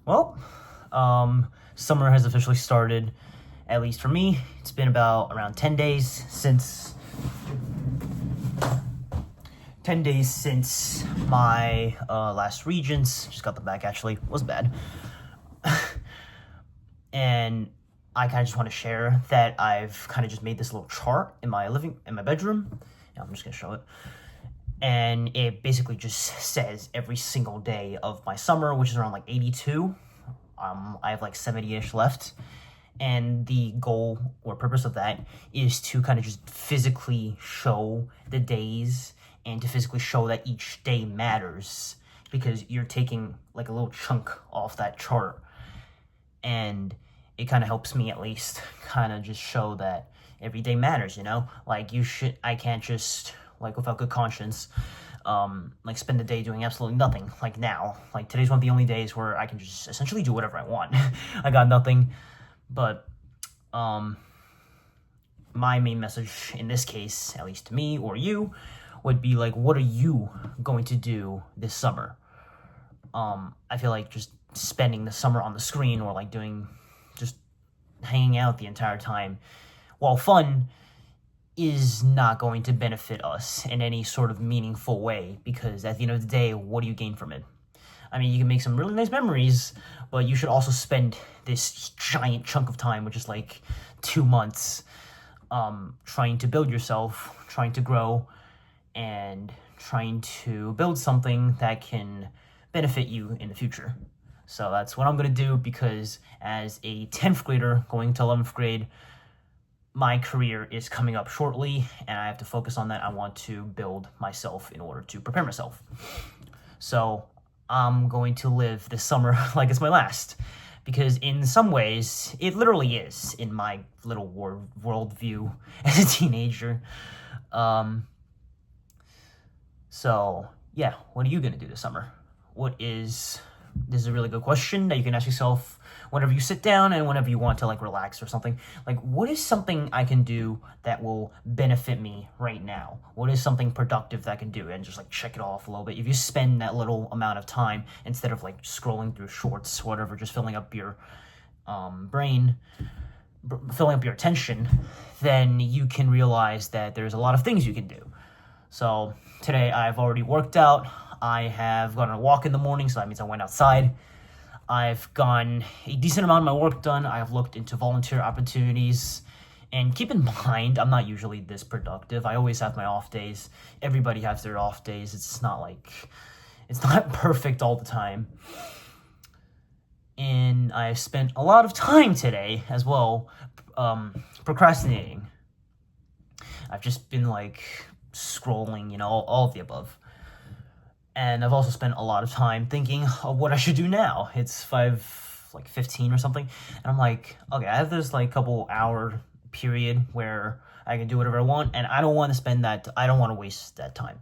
Well, summer has officially started, at least for me. It's been about around 10 days since my last Regents. Just got them back, actually. It was bad. And I kind of just want to share that I've kind of just made this little chart in my bedroom. Yeah, I'm just going to show it. And it basically just says every single day of my summer, which is around like 82. I have like 70-ish left. And the goal or purpose of that is to kind of just physically show the days and to physically show that each day matters, because you're taking like a little chunk off that chart. And it kind of helps me at least kind of just show that every day matters, you know? Like I can't just, like, without good conscience, like spend the day doing absolutely nothing. Like now, like today's one of the only days where I can just essentially do whatever I want. I got nothing, but my main message in this case, at least to me or you, would be like, what are you going to do this summer? I feel like just spending the summer on the screen or like just hanging out the entire time, while fun, is not going to benefit us in any sort of meaningful way, because at the end of the day, what do you gain from it? I mean, you can make some really nice memories, but you should also spend this giant chunk of time, which is like 2 months, trying to build yourself, trying to grow, and trying to build something that can benefit you in the future. So that's what I'm going to do, because as a 10th grader going to 11th grade, my career is coming up shortly, and I have to focus on that. I want to build myself in order to prepare myself. So I'm going to live this summer like it's my last, because in some ways, it literally is in my little worldview as a teenager. So yeah, what are you going to do this summer? This is a really good question that you can ask yourself whenever you sit down and whenever you want to like relax or something. Like, what is something I can do that will benefit me right now? What is something productive that I can do? And just like check it off a little bit. If you spend that little amount of time instead of like scrolling through shorts, whatever, just filling up your brain, filling up your attention, then you can realize that there's a lot of things you can do. So today I've already worked out. I have gone on a walk in the morning, so that means I went outside. I've gotten a decent amount of my work done. I have looked into volunteer opportunities. And keep in mind, I'm not usually this productive. I always have my off days. Everybody has their off days. It's not perfect all the time. And I've spent a lot of time today as well procrastinating. I've just been like scrolling, all of the above. And I've also spent a lot of time thinking of what I should do now. It's 5:15 or something. And I'm like, okay, I have this like couple hour period where I can do whatever I want. And I don't want to waste that time,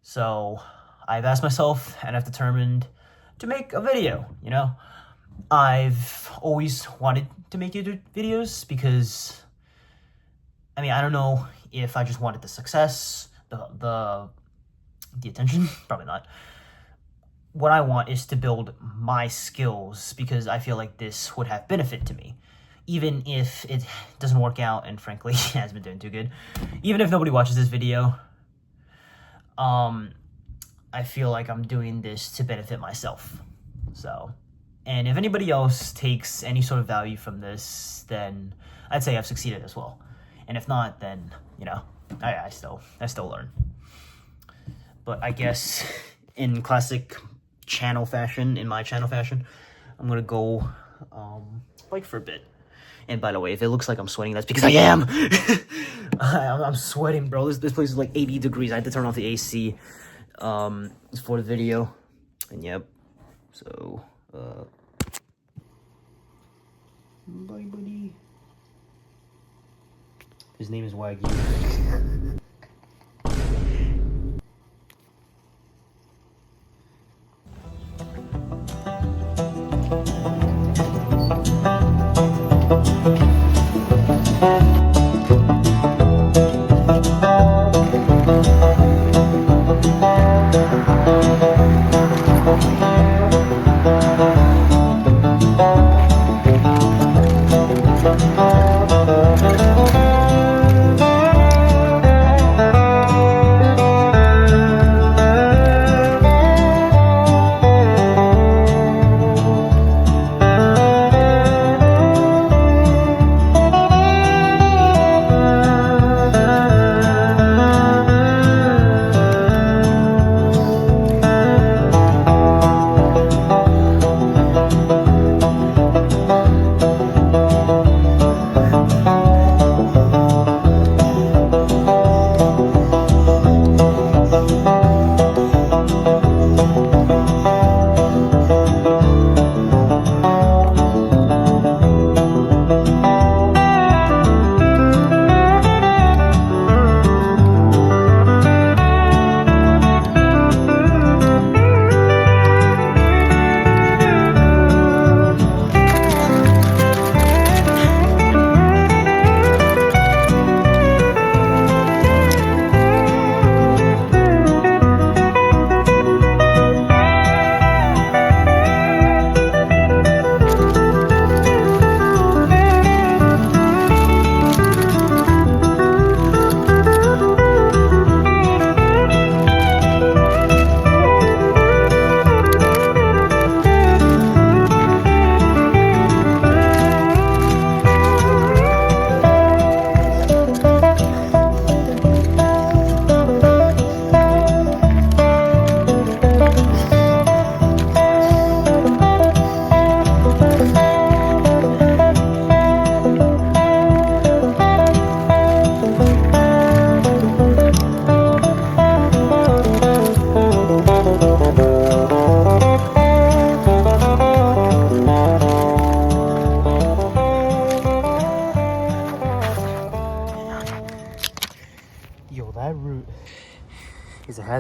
So I've asked myself, and I've determined to make a video, I've always wanted to make YouTube videos because, I mean, I don't know if I just wanted the success, the attention, probably not. What I want is to build my skills, because I feel like this would have benefit to me. Even if it doesn't work out, and frankly, it hasn't been doing too good. Even if nobody watches this video, I feel like I'm doing this to benefit myself. So, and if anybody else takes any sort of value from this, then I'd say I've succeeded as well. And if not, then, I still learn. But I guess in classic my channel fashion, I'm gonna go bike for a bit. And by the way, if it looks like I'm sweating, that's because I am. I'm sweating, bro. This place is like 80 degrees. I had to turn off the AC for the video. And yep. So bye, buddy. His name is Wagyu.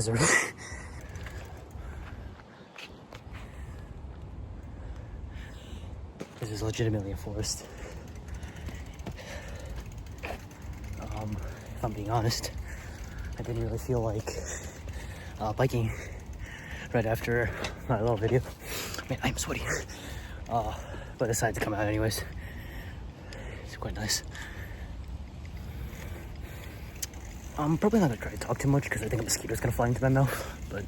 hazard. This is legitimately a forest. If I'm being honest, I didn't really feel like biking right after my little video. Man, I'm sweaty. But I decided to come out anyways. It's quite nice. I'm probably not gonna try to talk too much because I think a mosquito's gonna fly into my mouth, but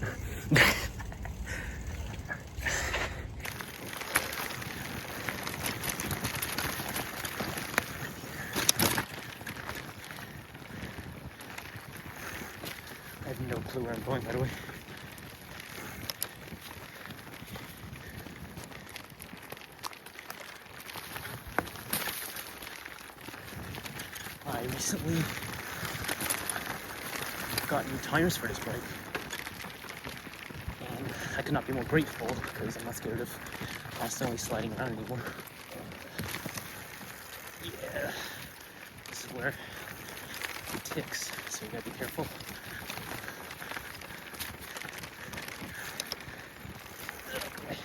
I have no clue where I'm going, by the way. I recently got new tires for this bike, and I could not be more grateful because I'm not scared of constantly sliding around anymore. Yeah, this is where it ticks, so you gotta be careful. Okay.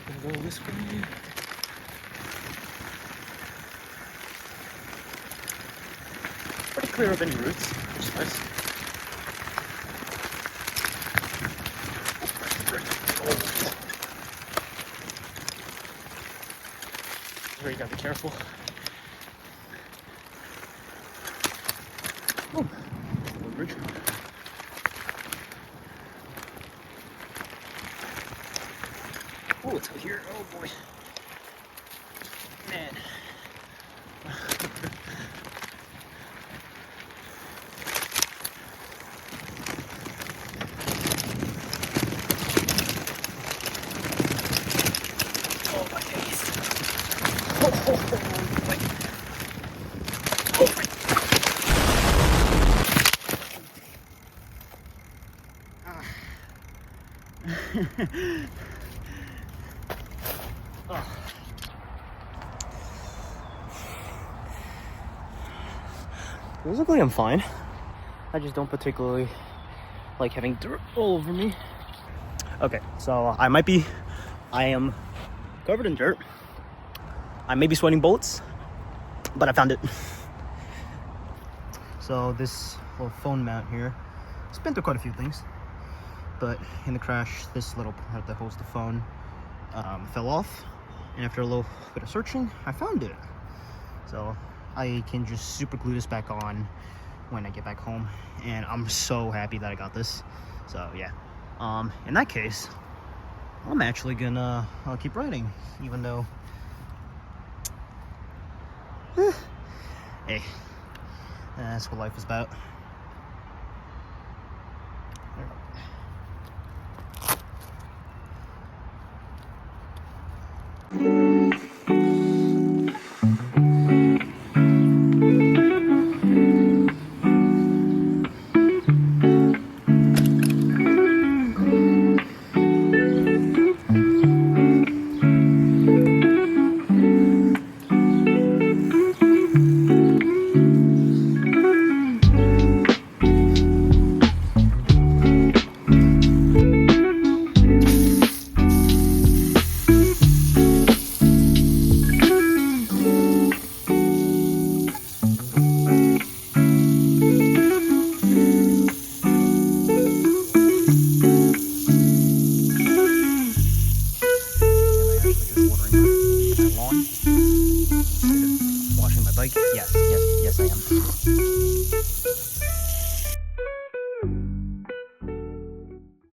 I'm gonna go this way. Pretty clear of any roots, which is nice. Here you gotta be careful. Oh, little bridge. Oh, it's out here. Oh boy. Man. Oh, my face. Oh boy. Oh my. Oh. Physically, I'm fine. I just don't particularly like having dirt all over me. Okay, so I am covered in dirt. I may be sweating bullets, but I found it. So this little phone mount here, it's been through quite a few things, but in the crash, this little part that holds the phone fell off, and after a little bit of searching, I found it. So I can just super glue this back on when I get back home, and I'm so happy that I got this. So yeah, in that case, I'm actually gonna keep riding, even though hey, that's what life is about. Washing my bike? Yes, I am.